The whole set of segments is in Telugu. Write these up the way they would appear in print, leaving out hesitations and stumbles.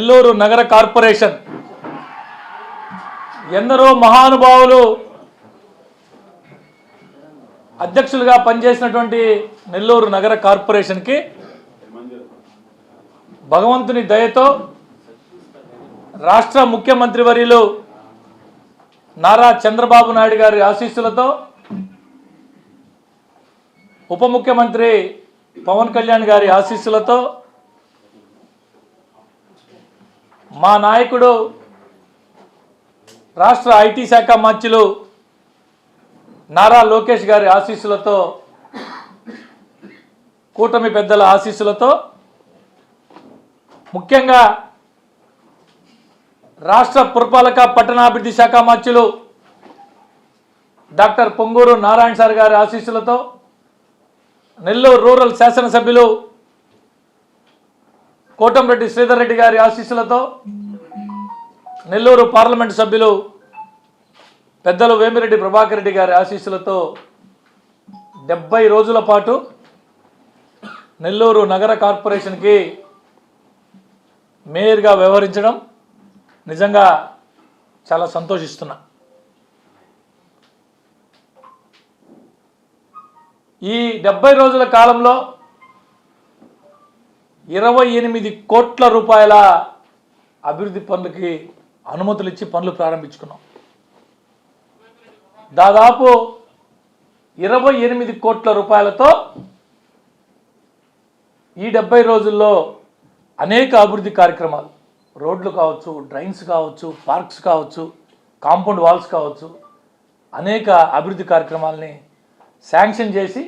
నెల్లూరు నగర కార్పొరేషన్ ఎందరో మహానుభావులు అధ్యక్షులుగా పనిచేసినటువంటి నెల్లూరు నగర కార్పొరేషన్కి భగవంతుని దయతో రాష్ట్ర ముఖ్యమంత్రి వర్యులు నారా చంద్రబాబు నాయుడు గారి ఆశీస్సులతో ఉప ముఖ్యమంత్రి పవన్ కళ్యాణ్ గారి ఆశీస్సులతో మా నాయకుడు రాష్ట్ర ఐటీ శాఖ మంత్రులు నారా లోకేష్ గారి ఆశీస్సులతో కూటమి పెద్దల ఆశీస్సులతో ముఖ్యంగా రాష్ట్ర పురపాలక పట్టణాభివృద్ధి శాఖ మంత్రులు డాక్టర్ పొంగూరు నారాయణ సార్ గారి ఆశీస్సులతో నెల్లూరు రూరల్ శాసనసభ్యులు కోటంరెడ్డి శ్రీధర్ రెడ్డి గారి ఆశీస్సులతో నెల్లూరు పార్లమెంటు సభ్యులు పెద్దలు వేమిరెడ్డి ప్రభాకర్ రెడ్డి గారి ఆశీస్సులతో 70 రోజుల పాటు నెల్లూరు నగర కార్పొరేషన్కి మేయర్గా వ్యవహరించడం నిజంగా చాలా సంతోషిస్తున్నా. ఈ 70 రోజుల కాలంలో 28 కోట్ల రూపాయల అభివృద్ధి పనులకి అనుమతులు ఇచ్చి పనులు ప్రారంభించుకున్నాం. దాదాపు 28 కోట్ల రూపాయలతో ఈ 70 రోజుల్లో అనేక అభివృద్ధి కార్యక్రమాలు, రోడ్లు కావచ్చు, డ్రైన్స్ కావచ్చు, పార్క్స్ కావచ్చు, కాంపౌండ్ వాల్స్ కావచ్చు, అనేక అభివృద్ధి కార్యక్రమాలని శాంక్షన్ చేసి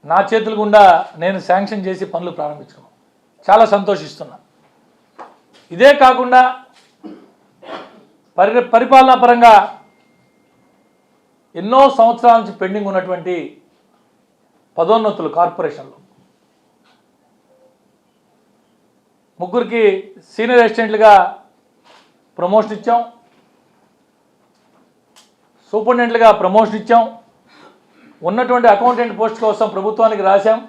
నా చేతుల గుండా నేను శాంక్షన్ చేసి పనులు ప్రారంభించుకున్నాను. చాలా సంతోషిస్తున్నా. ఇదే కాకుండా పరిపాలనా పరంగా ఎన్నో సంవత్సరాల నుంచి పెండింగ్ ఉన్నటువంటి పదోన్నతులు కార్పొరేషన్లో ముగ్గురికి సీనియర్ అసిస్టెంట్లుగా ప్రమోషన్ ఇచ్చాం, సూపరింటెండెంట్లుగా ప్రమోషన్ ఇచ్చాం, ఉన్నటువంటి అకౌంటెంట్ పోస్ట్ కోసం ప్రభుత్వానికి రాశాం,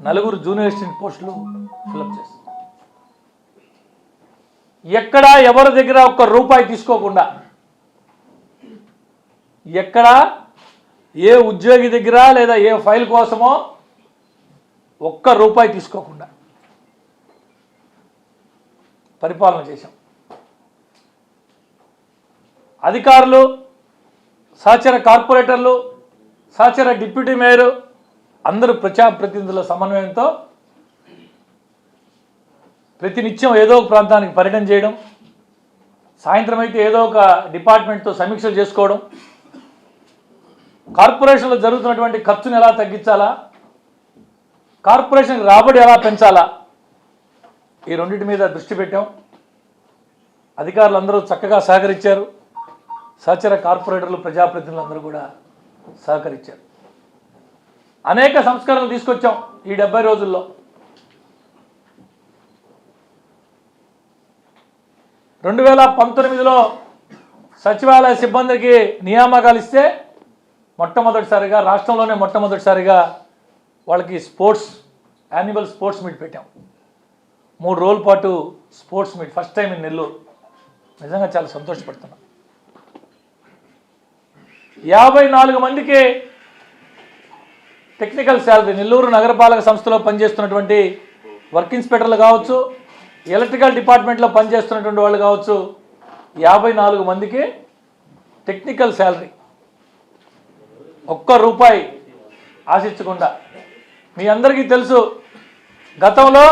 4 జూనియర్ అసిస్టెంట్ పోస్టులు ఫిలప్ చేస్తాం. ఎక్కడా ఎవరి దగ్గర ఒక్క రూపాయి తీసుకోకుండా, ఎక్కడా ఏ ఉద్యోగి దగ్గర లేదా ఏ ఫైల్ కోసమో ఒక్క రూపాయి తీసుకోకుండా పరిపాలన చేశాం. అధికారులు, సహచర కార్పొరేటర్లు, సహచర డిప్యూటీ మేయర్ అందరూ ప్రజాప్రతినిధుల సమన్వయంతో ప్రతినిత్యం ఏదో ఒక ప్రాంతానికి పర్యటన చేయడం, సాయంత్రం అయితే ఏదో ఒక డిపార్ట్మెంట్తో సమీక్షలు చేసుకోవడం, కార్పొరేషన్లో జరుగుతున్నటువంటి ఖర్చును ఎలా తగ్గించాలా, కార్పొరేషన్కి రాబడి ఎలా పెంచాలా, ఈ రెండింటి మీద దృష్టి పెట్టాం. అధికారులు అందరూ చక్కగా సహకరించారు. సహచర కార్పొరేటర్లు, ప్రజాప్రతినిధులు అందరూ కూడా సహకరించారు. అనేక సంస్కరణలు తీసుకొచ్చాం ఈ 70 రోజుల్లో. రెండు 2019లో సచివాలయ సిబ్బందికి నియామకాలు ఇస్తే మొట్టమొదటిసారిగా రాష్ట్రంలోనే మొట్టమొదటిసారిగా వాళ్ళకి యాన్యువల్ స్పోర్ట్స్ మీట్ పెట్టాం. 3 రోజుల పాటు sports meet, first time in Nellore. నిజంగా చాలా సంతోషపడుతున్నాం. 54 మందికి టెక్నికల్ శాలరీ, నెల్లూరు నగరపాలక సంస్థలో పనిచేస్తున్నటువంటి వర్క్ ఇన్స్పెక్టర్లు కావచ్చు, ఎలక్ట్రికల్ డిపార్ట్మెంట్లో పనిచేస్తున్నటువంటి వాళ్ళు కావచ్చు, 54 మందికి టెక్నికల్ శాలరీ ఒక్క రూపాయి ఆశించకుండా. మీ అందరికీ తెలుసు, గతంలో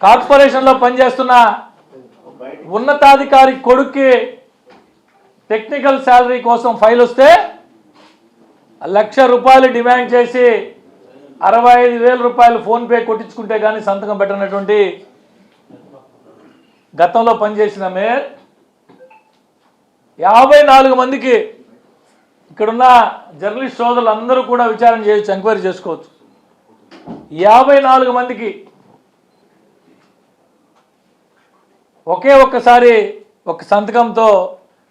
కార్పొరేషన్లో పనిచేస్తున్న ఉన్నతాధికారి కొడుక్కి టెక్నికల్ శాలరీ కోసం ఫైల్ వస్తే 1,00,000 రూపాయలు డిమాండ్ చేసి 65,000 రూపాయలు ఫోన్పే కొట్టించుకుంటే కానీ సంతకం పెట్టినటువంటి గతంలో పనిచేసిన మేయర్ 54 మందికి, ఇక్కడున్న జర్నలిస్ట్ సోదరులు అందరూ కూడా విచారణ చేయొచ్చు, ఎంక్వైరీ చేసుకోవచ్చు. 54 మందికి ఒకే ఒక్కసారి ఒక సంతకంతో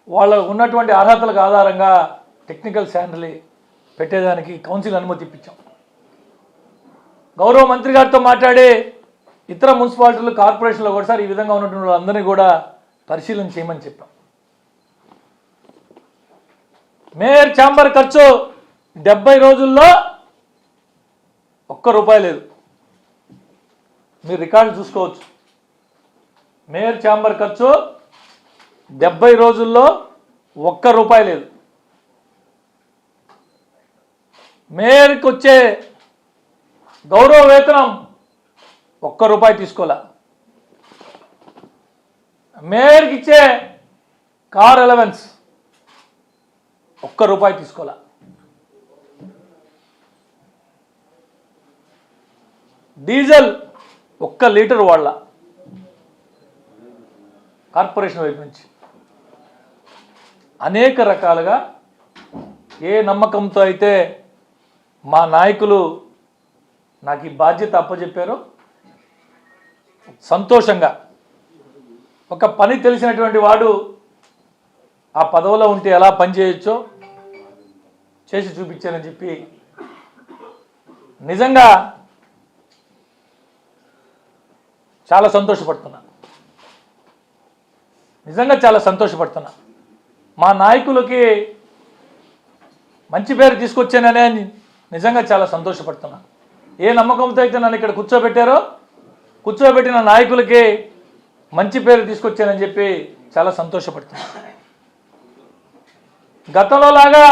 వాళ్ళ ఉన్నటువంటి అర్హతలకు ఆధారంగా టెక్నికల్ శాలరీ పెట్టేదానికి కౌన్సిల్ అనుమతి ఇప్పించాం. గౌరవ మంత్రి గారితో మాట్లాడి ఇతర మున్సిపాలిటీలు కార్పొరేషన్లో కూడా సార్ ఈ విధంగా ఉన్నటువంటి వాళ్ళందరినీ కూడా పరిశీలన చేయమని చెప్పాం. మేయర్ ఛాంబర్ ఖర్చు 70 రోజుల్లో ₹1 లేదు. మీరు రికార్డు చూసుకోవచ్చు. మేయర్ ఛాంబర్ ఖర్చు 70 రోజుల్లో ₹1 లేదు. మేయర్కి వచ్చే గౌరవ వేతనం ₹1 తీసుకోలే. మేయర్కి ఇచ్చే కార్ అలవెన్స్ ₹1 తీసుకోలే. డీజిల్ 1 లీటర్ వాళ్ళ కార్పొరేషన్ వైపు నుంచి అనేక రకాలుగా ఏ నమ్మకంతో అయితే మా నాయకులు నాకు ఈ బాధ్యత అప్పచెప్పారో సంతోషంగా ఒక పని తెలిసినటువంటి వాడు ఆ పదవిలో ఉంటే ఎలా పనిచేయచ్చో చేసి చూపించానని చెప్పి నిజంగా చాలా సంతోషపడుతున్నా. మా నాయకులకి మంచి పేరు తీసుకొచ్చాననే నిజంగా చాలా సంతోషపడుతున్నా. ఏ నమ్మకంతో అయితే నన్ను ఇక్కడ కూర్చోబెట్టిన నాయకులకి మంచి పేరు తీసుకొచ్చానని చెప్పి చాలా సంతోషపడుతున్నా. గతంలో లాగా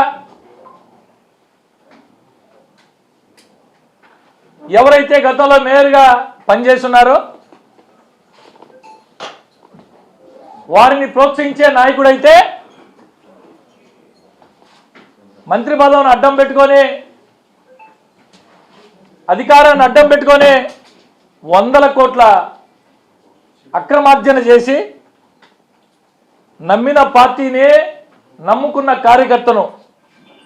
ఎవరైతే గతంలో మేయర్గా పనిచేస్తున్నారో వారిని ప్రోత్సహించే నాయకుడైతే మంత్రి పదవిని అడ్డం పెట్టుకొని అధికారాన్ని అడ్డం పెట్టుకొని 100 కోట్ల అక్రమార్జన చేసి నమ్మిన పార్టీని నమ్ముకున్న కార్యకర్తను